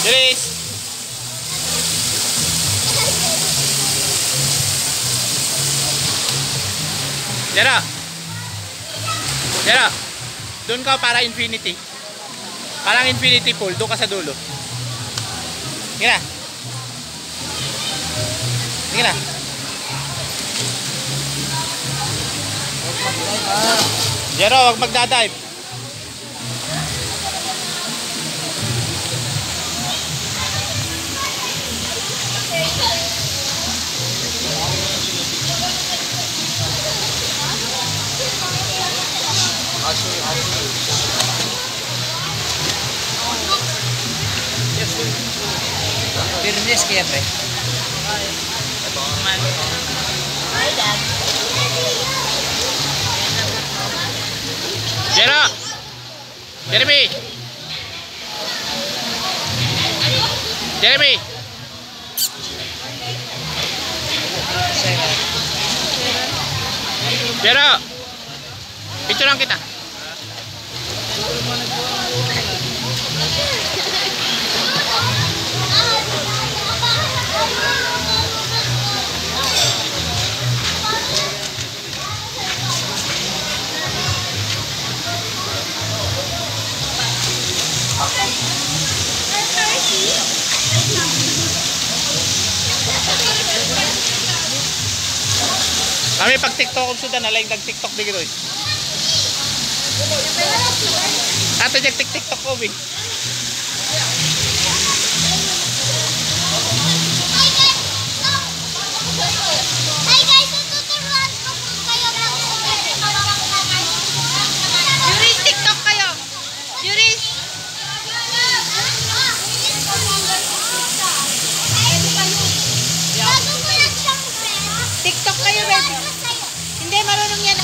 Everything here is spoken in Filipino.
Bilis! Jero! Jero! Doon ka para infinity. Parang infinity pool. Doon ka sa dulo. Sige na. Sige na. Jero, huwag magdadive. Birnes kaya pre. Jero! Jeremy! Jeremy! Jero! Picture lang kita. Kami pag TikTok kung sudan, nalaing nag-TikTok di gito eh. Ato dyan TikTok ko eh. Hi guys, tuturuan ko po kayo ng Juris, TikTok kayo. Juris. TikTok kayo, baby. Hindi, marunong yan.